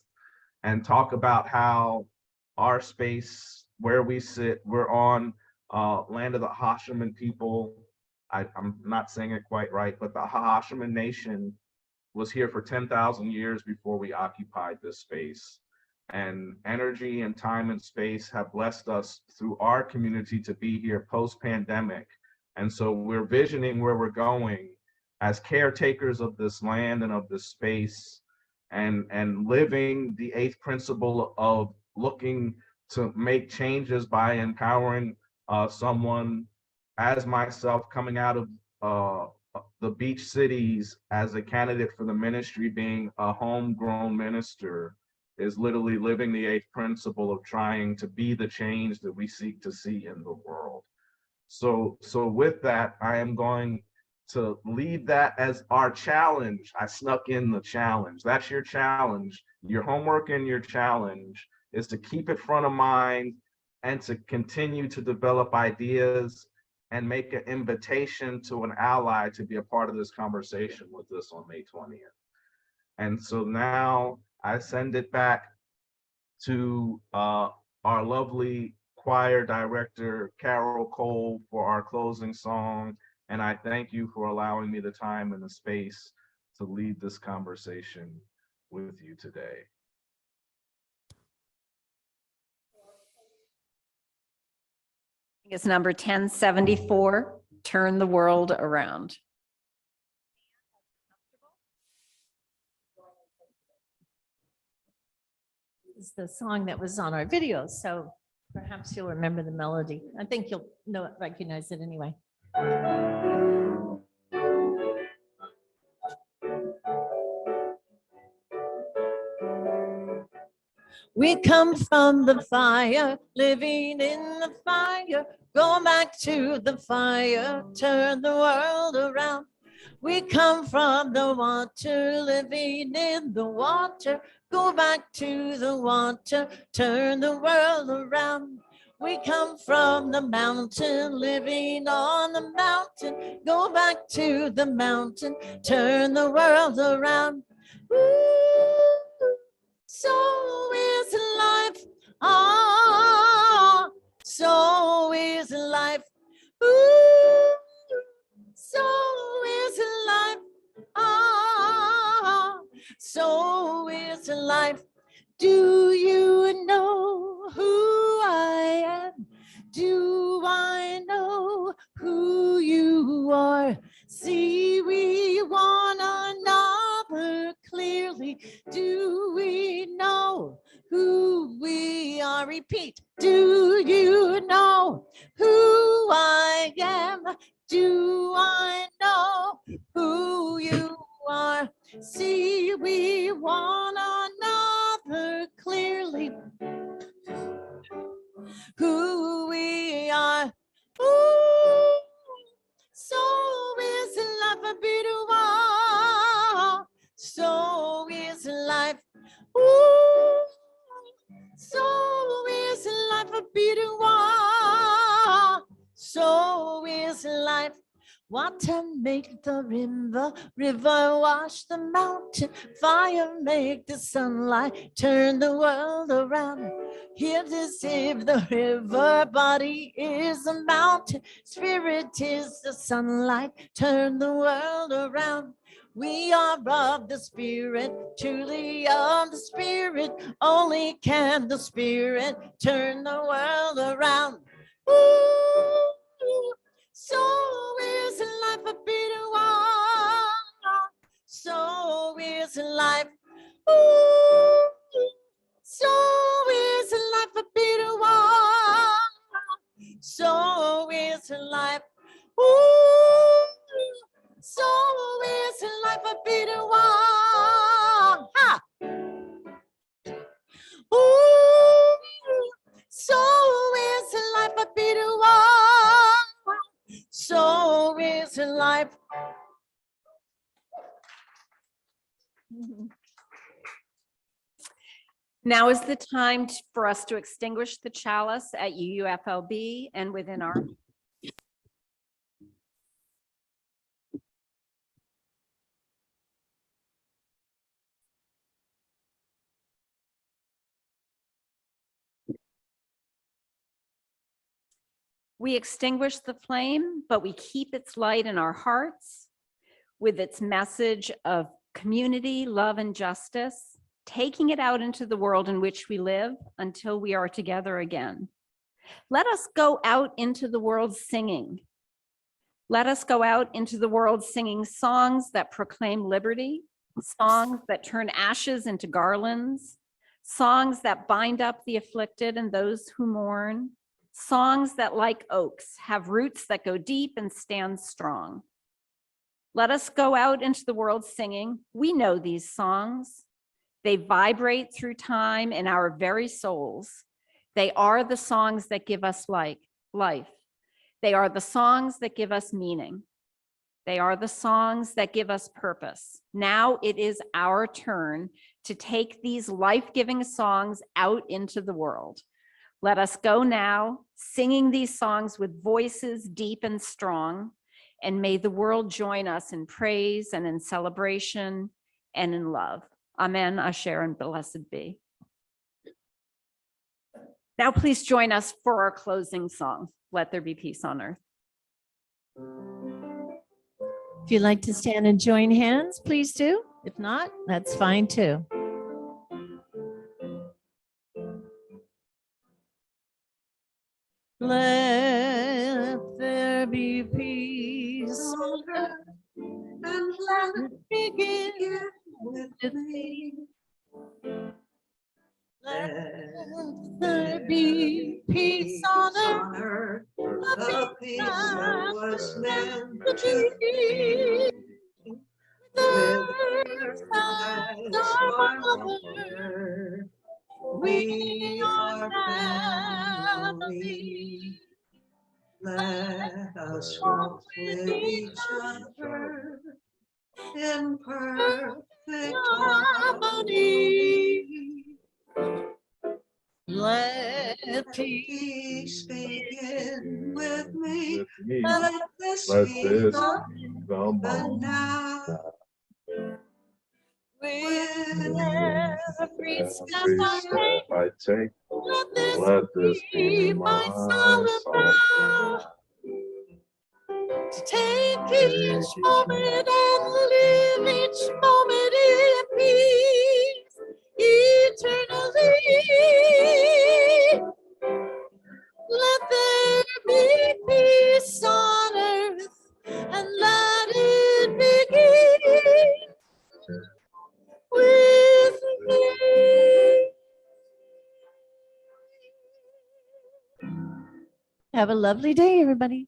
and talk about how our space, where we sit, we're on land of the Hashiman people. I'm not saying it quite right, but the Hashiman Nation was here for 10,000 years before we occupied this space. And energy and time and space have blessed us through our community to be here post-pandemic. And so we're visioning where we're going as caretakers of this land and of this space, and living the eighth principle of looking to make changes by empowering someone as myself coming out of the beach cities as a candidate for the ministry, being a homegrown minister, is literally living the eighth principle of trying to be the change that we seek to see in the world. So with that, I am going to leave that as our challenge. I snuck in the challenge. That's your challenge. Your homework and your challenge is to keep it front of mind and to continue to develop ideas and make an invitation to an ally to be a part of this conversation with us on May 20th. And so now I send it back to our lovely choir director, Carol Cole, for our closing song. And I thank you for allowing me the time and the space to lead this conversation with you today. It's number 1074, Turn the World Around. It's the song that was on our video, so perhaps you'll remember the melody. I think you'll recognize it anyway. We come from the fire, living in the fire, go back to the fire, turn the world around. We come from the water, living in the water, go back to the water, turn the world around. We come from the mountain, living on the mountain, go back to the mountain, turn the world around. Ooh, so is life, ah, so is life. Ooh, so is life, ah, so is life. Do you know who I am? Do I know who you are? See we one another clearly. Do we know who we are? Repeat. Do you know who I am? Do I know who you are? See we one another clearly. Who we are. Ooh, so is life a beautiful. So is life. Ooh, so is life a beautiful. So is life. Water make the river, river wash the mountain, fire make the sunlight, turn the world around. Here this if the river, body is the mountain, spirit is the sunlight, turn the world around. We are of the spirit, truly of the spirit, only can the spirit turn the world around. Ooh, so is life a beautiful, so is life. Ooh. life. Ooh, so is life a bitter one. Ha! Ooh, so is life a bitter one. So is life. Now is the time for us to extinguish the chalice at UUFLB and within our We extinguish the flame, but we keep its light in our hearts with its message of community, love, and justice, taking it out into the world in which we live until we are together again. Let us go out into the world singing. Let us go out into the world singing songs that proclaim liberty, songs that turn ashes into garlands, songs that bind up the afflicted and those who mourn, songs that, like oaks, have roots that go deep and stand strong. Let us go out into the world singing. We know these songs. They vibrate through time in our very souls. They are the songs that give us life. They are the songs that give us meaning. They are the songs that give us purpose. Now it is our turn to take these life-giving songs out into the world. Let us go now, singing these songs with voices deep and strong, and may the world join us in praise and in celebration and in love. Amen, Asher, and blessed be. Now please join us for our closing song, Let There Be Peace on Earth. If you'd like to stand and join hands, please do. If not, that's fine too. Let there be peace on earth, And let it begin begin with me. Let Let there be peace on earth, the peace that was meant to be. be. The With earth as our our mother, mother, we are family. Let us walk with each other in perfect harmony. Let Let peace peace begin with me. me. Let this Let be this the be the moment now. with every step every I step take. I take. Let Let this be my solemn vow to take each moment and live each moment in peace eternally. Let there be peace on earth and let it begin with me. Have a lovely day, everybody.